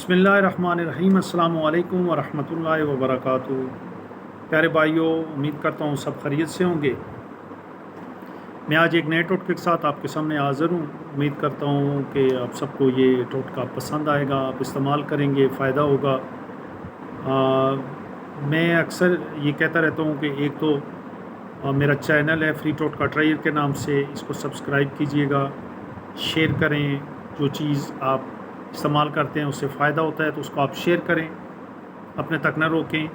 بسم اللہ الرحمن الرحیم۔ السلام علیکم ورحمۃ اللہ وبرکاتہ۔ پیارے بھائیوں، امید کرتا ہوں سب خیریت سے ہوں گے۔ میں آج ایک نئے ٹوٹکے کے ساتھ آپ کے سامنے حاضر ہوں۔ امید کرتا ہوں کہ آپ سب کو یہ ٹوٹکا پسند آئے گا، آپ استعمال کریں گے، فائدہ ہوگا۔ میں اکثر یہ کہتا رہتا ہوں کہ ایک تو میرا چینل ہے فری ٹوٹکا ٹرائر کے نام سے، اس کو سبسکرائب کیجئے گا، شیئر کریں۔ جو چیز آپ استعمال کرتے ہیں اس سے فائدہ ہوتا ہے تو اس کو آپ شیئر کریں، اپنے تک نہ روکیں۔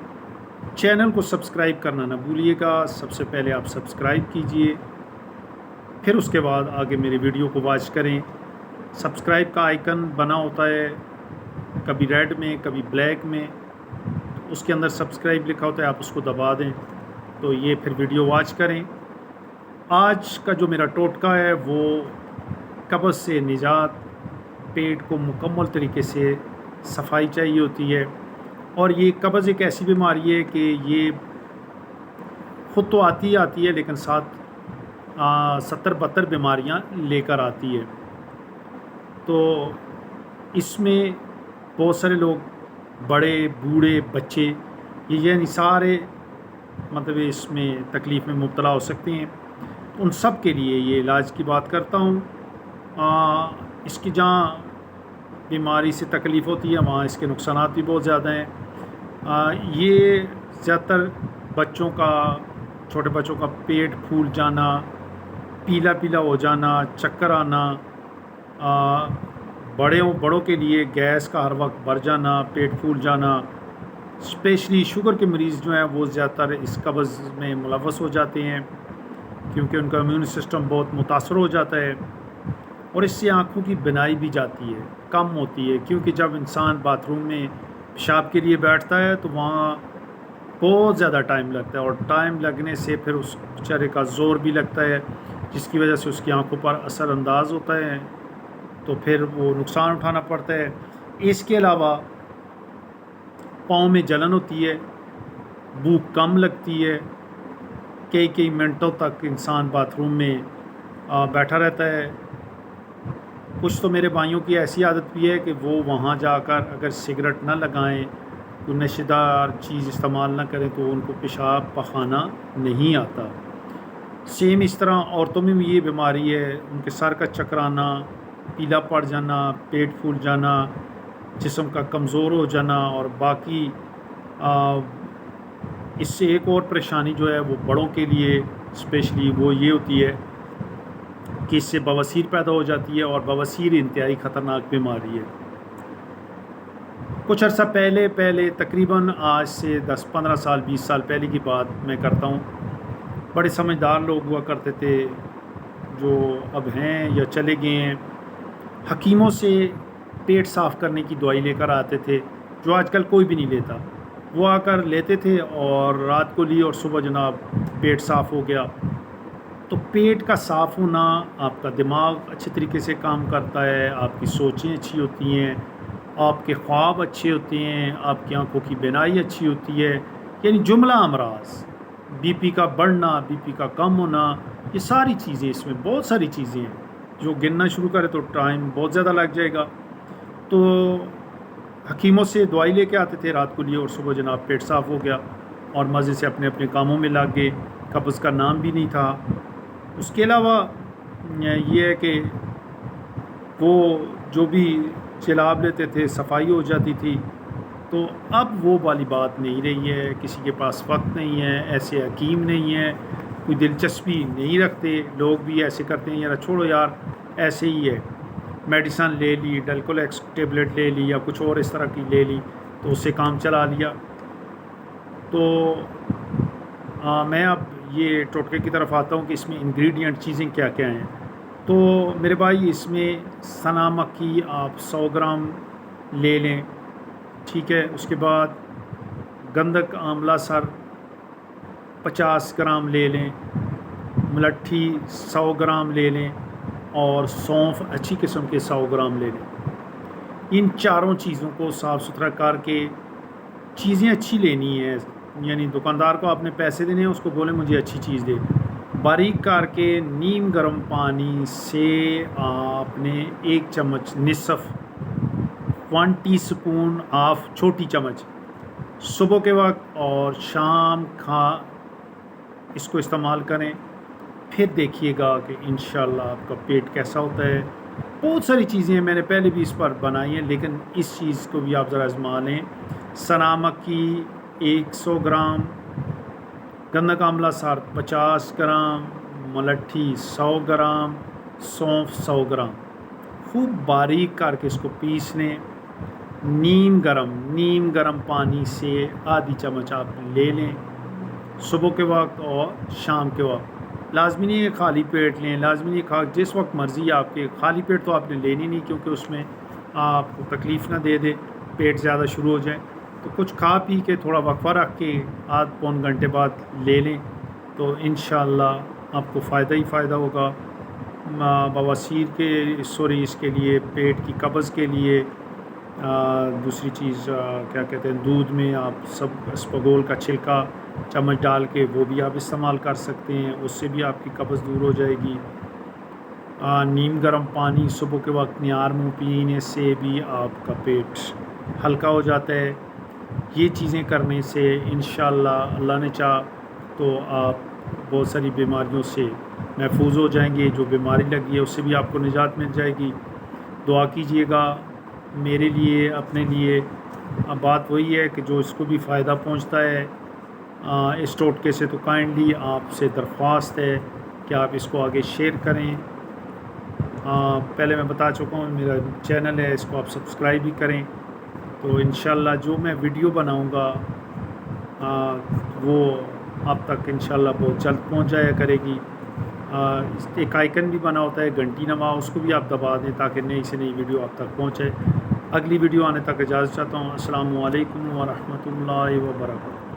چینل کو سبسکرائب کرنا نہ بھولیے گا، سب سے پہلے آپ سبسکرائب کیجئے، پھر اس کے بعد آگے میری ویڈیو کو واچ کریں۔ سبسکرائب کا آئیکن بنا ہوتا ہے کبھی ریڈ میں کبھی بلیک میں، اس کے اندر سبسکرائب لکھا ہوتا ہے، آپ اس کو دبا دیں تو یہ پھر ویڈیو واچ کریں۔ آج کا جو میرا ٹوٹکا ہے وہ قبض سے نجات، پیٹ کو مکمل طریقے سے صفائی چاہیے ہوتی ہے، اور یہ قبض ایک ایسی بیماری ہے کہ یہ خود تو آتی ہے لیکن ساتھ 70-72 بیماریاں لے کر آتی ہے۔ تو اس میں بہت سارے لوگ، بڑے بوڑھے بچے، یہ یعنی سارے مطلب اس میں تکلیف میں مبتلا ہو سکتے ہیں۔ ان سب کے لیے یہ علاج کی بات کرتا ہوں۔ اس کی جہاں بیماری سے تکلیف ہوتی ہے وہاں اس کے نقصانات بھی بہت زیادہ ہیں۔ یہ زیادہ تر بچوں کا، چھوٹے بچوں کا پیٹ پھول جانا، پیلا پیلا ہو جانا، چکر آنا، بڑوں کے لیے گیس کا ہر وقت بڑھ جانا، پیٹ پھول جانا، اسپیشلی شوگر کے مریض جو ہیں وہ زیادہ تر اس قبض میں ملوث ہو جاتے ہیں، کیونکہ ان کا امیون سسٹم بہت متاثر ہو جاتا ہے، اور اس سے آنکھوں کی بینائی بھی جاتی ہے، کم ہوتی ہے، کیونکہ جب انسان باتھ روم میں پیشاب کے لیے بیٹھتا ہے تو وہاں بہت زیادہ ٹائم لگتا ہے، اور ٹائم لگنے سے پھر اس بیچارے کا زور بھی لگتا ہے، جس کی وجہ سے اس کی آنکھوں پر اثر انداز ہوتا ہے، تو پھر وہ نقصان اٹھانا پڑتا ہے۔ اس کے علاوہ پاؤں میں جلن ہوتی ہے، بھوک کم لگتی ہے، کئی منٹوں تک انسان باتھ روم میں بیٹھا رہتا ہے۔ کچھ تو میرے بھائیوں کی ایسی عادت بھی ہے کہ وہ وہاں جا کر اگر سگریٹ نہ لگائیں، کوئی نشے دار چیز استعمال نہ کریں تو ان کو پیشاب پخانہ نہیں آتا۔ سیم اس طرح عورتوں میں بھی یہ بیماری ہے، ان کے سر کا چکرانا، پیلا پڑ جانا، پیٹ پھول جانا، جسم کا کمزور ہو جانا، اور باقی اس سے ایک اور پریشانی جو ہے وہ بڑوں کے لیے اسپیشلی وہ یہ ہوتی ہے کہ اس سے بواسیر پیدا ہو جاتی ہے، اور بواسیر انتہائی خطرناک بیماری ہے۔ کچھ عرصہ پہلے تقریباً آج سے 10-15 سال 20 سال پہلے کی بات میں کرتا ہوں، بڑے سمجھدار لوگ ہوا کرتے تھے جو اب ہیں یا چلے گئے ہیں، حکیموں سے پیٹ صاف کرنے کی دوائی لے کر آتے تھے، جو آج کل کوئی بھی نہیں لیتا۔ وہ آ کر لیتے تھے اور رات کو لی اور صبح جناب پیٹ صاف ہو گیا۔ تو پیٹ کا صاف ہونا، آپ کا دماغ اچھے طریقے سے کام کرتا ہے، آپ کی سوچیں اچھی ہوتی ہیں، آپ کے خواب اچھے ہوتے ہیں، آپ کی آنکھوں کی بینائی اچھی ہوتی ہے، یعنی جملہ امراض، بی پی کا بڑھنا، بی پی کا کم ہونا، یہ ساری چیزیں، اس میں بہت ساری چیزیں ہیں، جو گننا شروع کرے تو ٹائم بہت زیادہ لگ جائے گا۔ تو حکیموں سے دوائی لے کے آتے تھے، رات کو لیے اور صبح جناب پیٹ صاف ہو گیا، اور مزے سے اپنے اپنے کاموں میں لگ گئے، قبض کا نام بھی نہیں تھا۔ اس کے علاوہ یہ ہے کہ وہ جو بھی چلاب لیتے تھے صفائی ہو جاتی تھی۔ تو اب وہ والی بات نہیں رہی ہے، کسی کے پاس وقت نہیں ہے، ایسے حکیم نہیں ہے، کوئی دلچسپی نہیں رکھتے، لوگ بھی ایسے کرتے ہیں یار چھوڑو یار ایسے ہی ہے، میڈیسن لے لی، ڈلکولیکس ٹیبلٹ لے لی یا کچھ اور اس طرح کی لے لی تو اس سے کام چلا لیا۔ تو میں اب یہ ٹوٹکے کی طرف آتا ہوں کہ اس میں انگریڈینٹ چیزیں کیا کیا ہیں۔ تو میرے بھائی اس میں سنا مکھی آپ 100 گرام لے لیں، ٹھیک ہے۔ اس کے بعد گندک آملہ سر 50 گرام لے لیں، ملٹھی 100 گرام لے لیں، اور سونف اچھی قسم کے 100 گرام لے لیں۔ ان چاروں چیزوں کو صاف ستھرا کر کے، چیزیں اچھی لینی ہیں، یعنی دکاندار کو آپ نے پیسے دینے ہیں، اس کو بولیں مجھے اچھی چیز دے، باریک کر کے نیم گرم پانی سے آپ نے 1 چمچ نصف 1 ٹی سپون آف چھوٹی چمچ صبح کے وقت اور شام اس کو استعمال کریں، پھر دیکھیے گا کہ انشاءاللہ آپ کا پیٹ کیسا ہوتا ہے۔ بہت ساری چیزیں ہیں، میں نے پہلے بھی اس پر بنائی ہیں، لیکن اس چیز کو بھی آپ ذرا آزما لیں۔ سنا مکی 100 گرام، گندم کا آملہ سار 50 گرام، ملٹھی 100 گرام، سونف 100 گرام، خوب باریک کر کے اس کو پیس لیں۔ نیم گرم پانی سے آدھی چمچ آپ لے لیں صبح کے وقت اور شام کے وقت۔ لازمی نہیں ہے خالی پیٹ لیں، لازمی نہیں جس وقت مرضی آپ کے، خالی پیٹ تو آپ نے لینی نہیں کیونکہ اس میں آپ کو تکلیف نہ دے دے، پیٹ زیادہ شروع ہو جائے، تو کچھ کھا پی کے تھوڑا وقفہ رکھ کے آدھ پون گھنٹے بعد لے لیں تو انشاءاللہ آپ کو فائدہ ہی فائدہ ہوگا۔ بواسیر اس کے لیے، پیٹ کی قبض کے لیے، دوسری چیز کیا کہتے ہیں، دودھ میں آپ اسپغول کا چھلکا چمچ ڈال کے وہ بھی آپ استعمال کر سکتے ہیں، اس سے بھی آپ کی قبض دور ہو جائے گی۔ نیم گرم پانی صبح کے وقت نیار منہ پینے سے بھی آپ کا پیٹ ہلکا ہو جاتا ہے۔ یہ چیزیں کرنے سے انشاءاللہ اللہ نے چاہ تو آپ بہت ساری بیماریوں سے محفوظ ہو جائیں گے، جو بیماری لگی ہے اس سے بھی آپ کو نجات مل جائے گی۔ دعا کیجئے گا میرے لیے، اپنے لیے۔ بات وہی ہے کہ جو اس کو بھی فائدہ پہنچتا ہے اس ٹوٹکے سے، تو کائنڈلی آپ سے درخواست ہے کہ آپ اس کو آگے شیئر کریں۔ پہلے میں بتا چکا ہوں میرا چینل ہے، اس کو آپ سبسکرائب بھی کریں، تو انشاءاللہ جو میں ویڈیو بناؤں گا وہ آپ تک انشاءاللہ بہت جلد پہنچ جایا کرے گی۔ ایک آئیکن بھی بنا ہوتا ہے گھنٹی نما، اس کو بھی آپ دبا دیں تاکہ نئی سے نئی ویڈیو آپ تک پہنچے۔ اگلی ویڈیو آنے تک اجازت چاہتا ہوں۔ السلام علیکم ورحمۃ اللہ وبرکاتہ۔